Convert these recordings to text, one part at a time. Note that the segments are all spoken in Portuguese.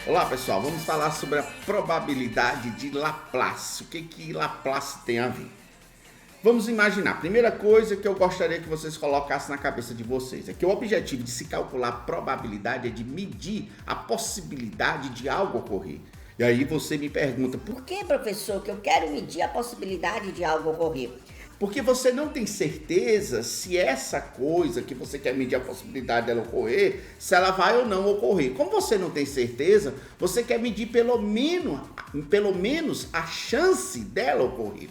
Olá pessoal, vamos falar sobre a probabilidade de Laplace. O que Laplace tem a ver? Vamos imaginar, primeira coisa que eu gostaria que vocês colocassem na cabeça de vocês é que o objetivo de se calcular a probabilidade é de medir a possibilidade de algo ocorrer. E aí você me pergunta, Por que, professor, que eu quero medir a possibilidade de algo ocorrer? porque você não tem certeza se essa coisa que você quer medir a possibilidade dela ocorrer, se ela vai ou não ocorrer. Como você não tem certeza, você quer medir pelo menos a chance dela ocorrer.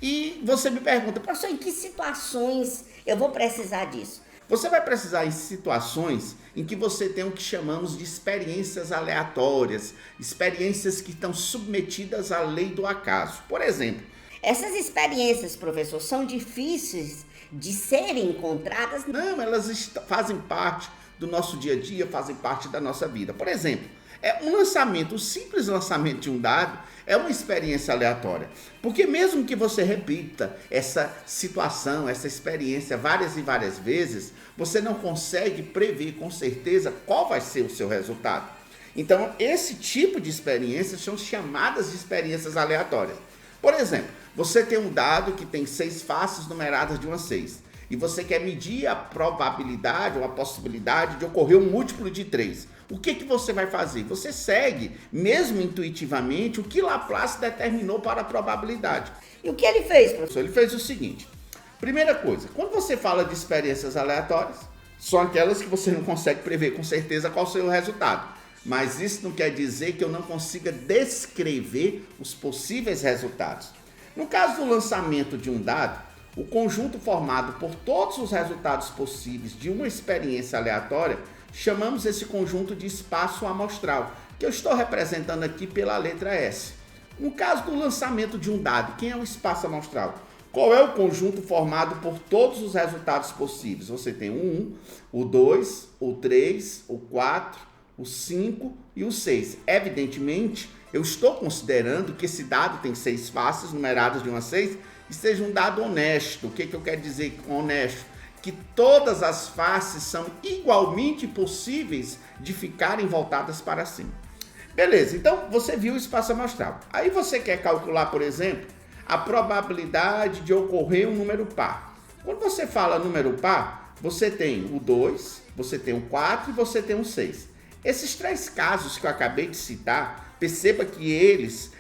E você me pergunta, Professor, em que situações eu vou precisar disso? você vai precisar em situações em que você tem o que chamamos de experiências aleatórias, experiências que estão submetidas à lei do acaso. Por exemplo, Essas experiências, professor, são difíceis de serem encontradas? não, elas fazem parte do nosso dia a dia, fazem parte da nossa vida. Por exemplo, o simples lançamento de um dado é uma experiência aleatória. Porque mesmo que você repita essa situação, essa experiência várias e várias vezes, você não consegue prever com certeza qual vai ser o seu resultado. Então, esse tipo de experiências são chamadas de experiências aleatórias. Por exemplo, você tem um dado que tem 6 faces numeradas de 1 a 6 e você quer medir a probabilidade ou a possibilidade de ocorrer um múltiplo de 3. O que você vai fazer? Você segue, mesmo intuitivamente, o que Laplace determinou para a probabilidade. E o que ele fez, professor? Ele fez o seguinte: primeira coisa, quando você fala de experiências aleatórias, são aquelas que você não consegue prever com certeza qual será o resultado. Mas isso não quer dizer que eu não consiga descrever os possíveis resultados. No caso do lançamento de um dado, o conjunto formado por todos os resultados possíveis de uma experiência aleatória, chamamos esse conjunto de espaço amostral, que eu estou representando aqui pela letra S. No caso do lançamento de um dado, quem é o espaço amostral? Qual é o conjunto formado por todos os resultados possíveis? Você tem o 1, o 2, o 3, o 4, o 5 e o 6. Evidentemente, eu estou considerando que esse dado tem 6 faces numeradas de 1 a 6 e seja um dado honesto. O que eu quero dizer com honesto? Que todas as faces são igualmente possíveis de ficarem voltadas para cima. Beleza, então você viu o espaço amostral. Aí você quer calcular, por exemplo, a probabilidade de ocorrer um número par. Quando você fala número par, você tem o 2, você tem o 4 e você tem o 6. Esses 3 casos que eu acabei de citar, perceba que eles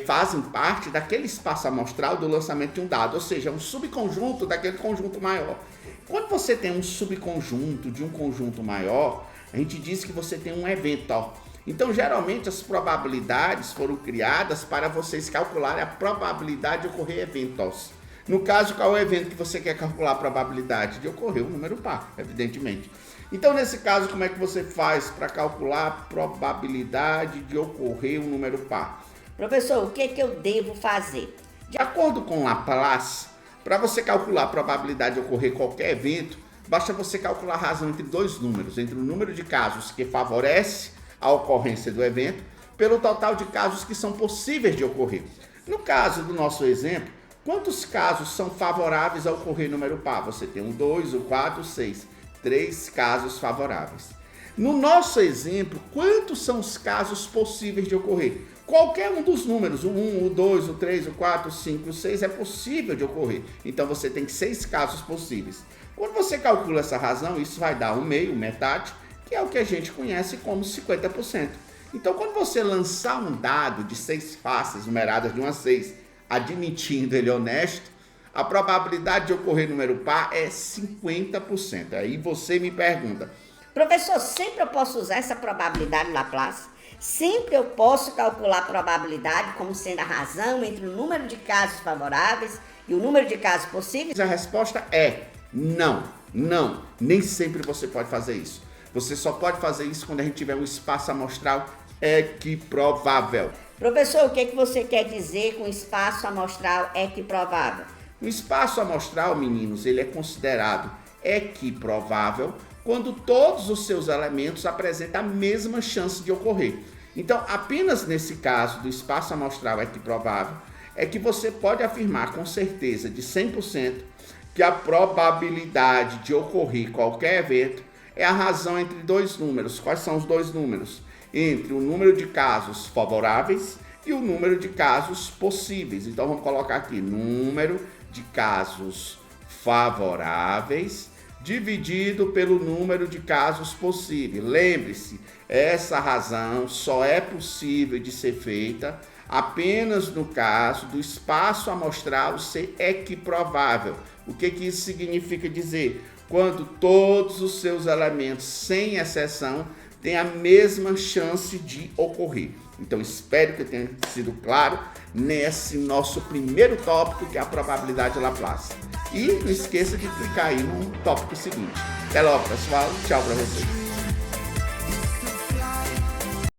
fazem parte daquele espaço amostral do lançamento de um dado, ou seja, um subconjunto daquele conjunto maior. Quando você tem um subconjunto de um conjunto maior, a gente diz que você tem um evento. Então, geralmente, as probabilidades foram criadas para vocês calcularem a probabilidade de ocorrer eventos. No caso, qual é o evento que você quer calcular a probabilidade? De ocorrer um número par, evidentemente. Então, nesse caso, como é que você faz para calcular a probabilidade de ocorrer um número par? Professor, o que eu devo fazer? De acordo com Laplace, para você calcular a probabilidade de ocorrer qualquer evento, basta você calcular a razão entre 2 números, entre o número de casos que favorece a ocorrência do evento, pelo total de casos que são possíveis de ocorrer. No caso do nosso exemplo, quantos casos são favoráveis a ocorrer número par? Você tem o 2, o 4, o 6. 3 casos favoráveis. No nosso exemplo, quantos são os casos possíveis de ocorrer? Qualquer um dos números, o 1, o 2, o 3, o 4, o 5, o 6, é possível de ocorrer. Então, você tem 6 casos possíveis. Quando você calcula essa razão, isso vai dar um meio, metade, que é o que a gente conhece como 50%. Então, quando você lançar um dado de 6 faces numeradas de 1 a 6, admitindo ele honesto, a probabilidade de ocorrer número par é 50%. Aí você me pergunta, Professor, sempre eu posso usar essa probabilidade Laplace? Sempre eu posso calcular a probabilidade como sendo a razão entre o número de casos favoráveis e o número de casos possíveis? a resposta é não, não. Nem sempre você pode fazer isso. Você só pode fazer isso quando a gente tiver um espaço amostral equiprovável. Professor, o que você quer dizer com espaço amostral equiprovável? O espaço amostral, meninos, ele é considerado equiprovável quando todos os seus elementos apresentam a mesma chance de ocorrer. Então, apenas nesse caso do espaço amostral equiprovável é que você pode afirmar com certeza de 100% que a probabilidade de ocorrer qualquer evento é a razão entre 2 números. Quais são os 2 números? entre o número de casos favoráveis e o número de casos possíveis. Então vamos colocar aqui número de casos favoráveis dividido pelo número de casos possíveis. Lembre-se, essa razão só é possível de ser feita apenas no caso do espaço amostral ser equiprovável. O que isso significa dizer? Quando todos os seus elementos, sem exceção, têm a mesma chance de ocorrer. Então, espero que tenha sido claro nesse nosso primeiro tópico, que é a probabilidade de Laplace. E não esqueça de clicar aí no tópico seguinte. Até logo, pessoal. Tchau para vocês.